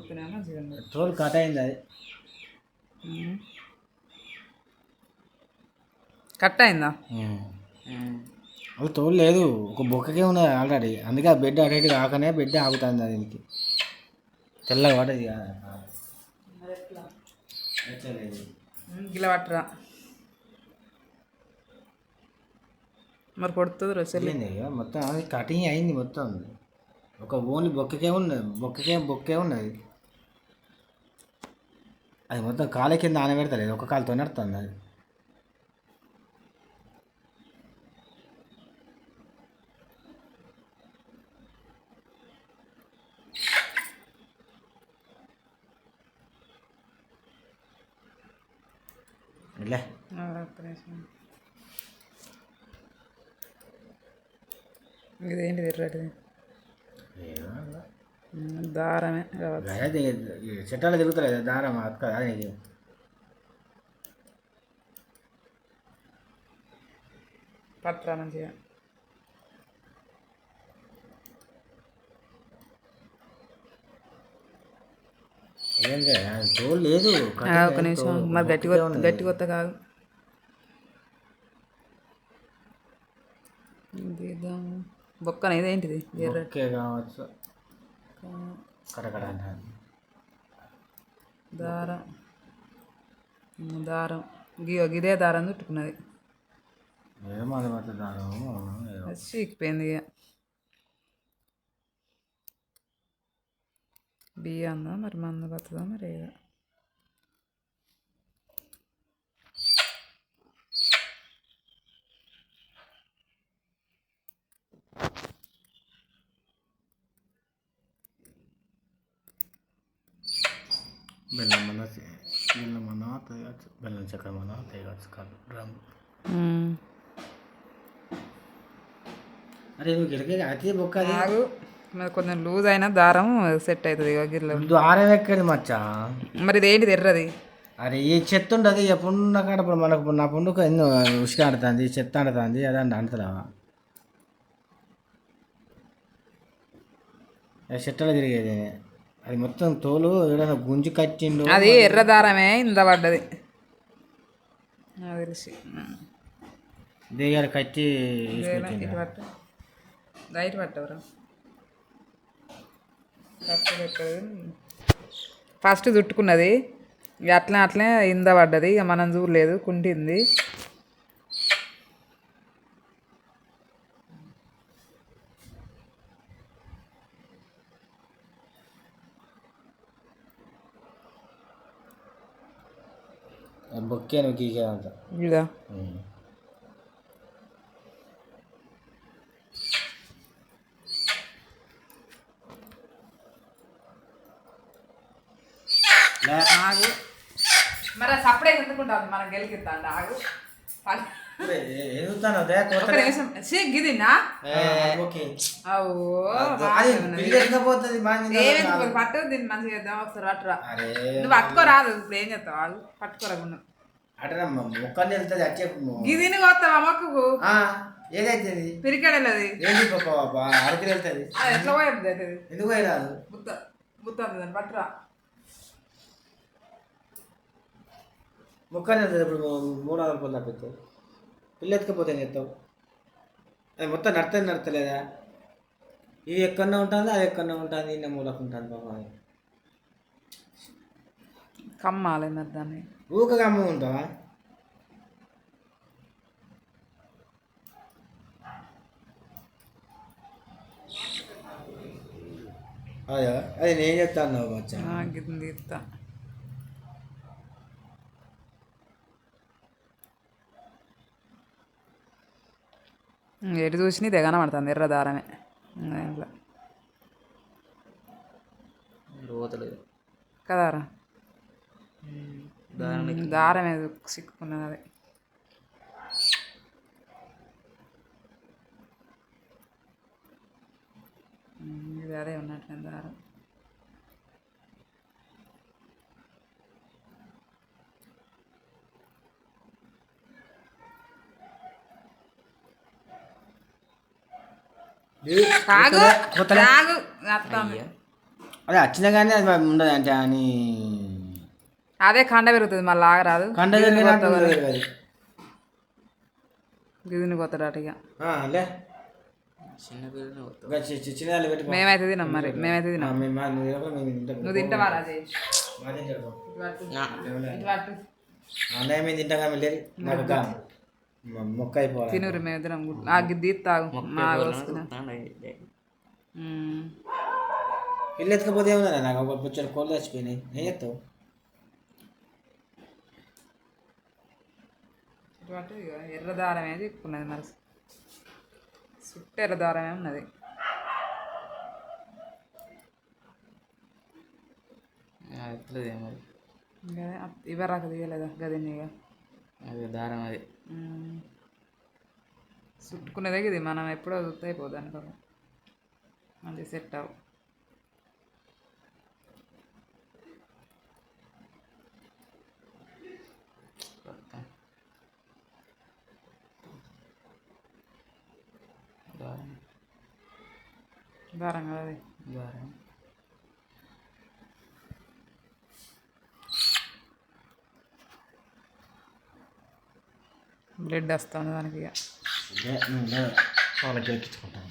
చూస్తేనే మంచిగా ఉంది. తోలు కట్ అయింది అది. కట్ అయిందా? అది తోలు లేదు, ఒక బొక్కకే ఉన్నది ఆల్రెడీ. అందుకే ఆ బెడ్ అటు ఇటు కాకనే బెడ్ ఆగుతుంది దీనికి. తెల్లగా పడది గిల పట్టరా మరి కొడుతుంది రొసెల్లి మొత్తం. అది కటింగ్ అయింది మొత్తం. ఒక ఓన్లీ బొక్కకే ఉన్నది, బొక్కే ఉన్నది. అది మొత్తం కాళ్ళ కింద ఆనబెడతలేదు, ఒక కాలుతో నడుతుంది అది. ఇదేంటిది ఎర్రటిది? దారమే చెట్టాలు తిరుగుతలేదు దారం అక్క. అది పట్రా మంచిగా. తోలు లేదు. ఒక నిమిషం మరి గట్టి కొత్త కాదు. బొక్కన ఇదేంటిది? ఎర్రకే కావచ్చు. దారం దారం గిదే దారం చుట్టుకున్నది. చీకిపోయింది ఇక. బియ్యందా మరి మంద పడుతుందా మరి ఏదో. బెల్లం చక్కెర మన తేయచ్చు కాదు డ్రమ్. అరే నువ్వు గిరకే అతి బొక్క మరి కొంచెం లూజ్ అయినా దారం సెట్ అవుతుంది. గిర్ల దారం ఎక్కడి మచ్చా. మరి ఇదేంటిది ఎర్రది? అరే ఈ చెత్త ఉండదు ఎప్పుడు కాడ. మనకు నా పండుగ ఎన్నో ఉసుక ఆడుతుంది, చెత్త ఆడుతుంది, అదండి అంటున్నావా? చెట్టలో తిరిగేది అది మొత్తం తోలు. ఏదైనా గుంజి కట్టిండు. అది ఎర్ర దారమే ఇంత పడ్డది తెలిసి. దేగారు కట్టి లైట్ పట్టవరా ఫస్ట్ చుట్టుకున్నది. ఇక అట్లనే ఇంద పడ్డది. ఇక మనం చూడలేదు, కుంటింది. బొక్కే నువ్వు గీకేదంత ఇదా ఆగు. మరి సప్పుడే ఎందుకుంటావు? మనం గెలికిస్తాను. ఆగు. గిదినా పట్టు దీన్ని మంచిగా చేద్దాం. ఒకసారి పట్టురా. నువ్వు పట్టుకోరాదు. ఇప్పుడు ఏం చేస్తావు? వాళ్ళు పట్టుకోరాకుండా గిదిని కొత్తావా మొక్కకు? ఏదైతే పిరికెడలేదు. అది ఎట్లా పోయింది? ఎందుకు పోయిరాదు? బుత్త దాన్ని పట్టురా. మొక్కలు వెళ్తుంది. ఇప్పుడు 300 రూపాయలు తప్పిస్తావు. పిల్ల ఎత్తుకపోతే ఏం చేస్తావు? అది మొత్తం నడతలేదా? ఇది ఎక్కడన్నా ఉంటుంది, అది ఎక్కడన్నా ఉంటుంది, నిన్న మూలకు ఉంటుంది. బాబా కమ్మాలి మరి దాన్ని. ఊక కమ్మ ఉంటావా? అదే అది నేను చెప్తాను మచ్చా. తీస్తా. ఎటు చూసి తెగన పడుతుంది ఎర్ర దారమే. ఇంట్లో కదారా దారమే సిక్కున్నది. అది ఇది అదే ఉన్నట్టు దారం. అదే వచ్చినా కానీ అది ఉండదు అంటే అని అదే కండ పెరుగుతుంది మళ్ళీ ఆగరాదు కండ అది గిదిని పోతాడు ఇక లే చిన్న చిన్నదాన్ని పెట్టి మేమైతే తిన్నాం మరి మేమైతే తిన్నాం నువ్వు తింటావా రాజేష్ అన్నయ్య మీద తింటాగా వెళ్ళేది నాకు మొక్క అయిపోవాలి తినురు మేము తిన్నాం ఆ గిద్ది తాగు మా కోసుకున్నా ఇల్లు ఎత్తుకపోతే ఏమన్నా నాకు ఒక పుచ్చలు కోళ్ళు చచ్చిపోయినాయి ఏం చెప్తావు ఎర్ర దారమే తిప్పుకున్నది మరి చుట్టూ ఎర్ర దారమే ఉన్నది మరి ఇవరాక తీయలేదా గదిని ఇక అది దారం అది చుట్టుకునేదే ఇది మనం ఎప్పుడో చూస్తే అయిపోద్ది అనుకో మంచి సెట్ అవు దారం కదా అది దారం బ్లడ్ వస్తుంది దానికి ఇక వాళ్ళకి ఎక్కించుకుంటాను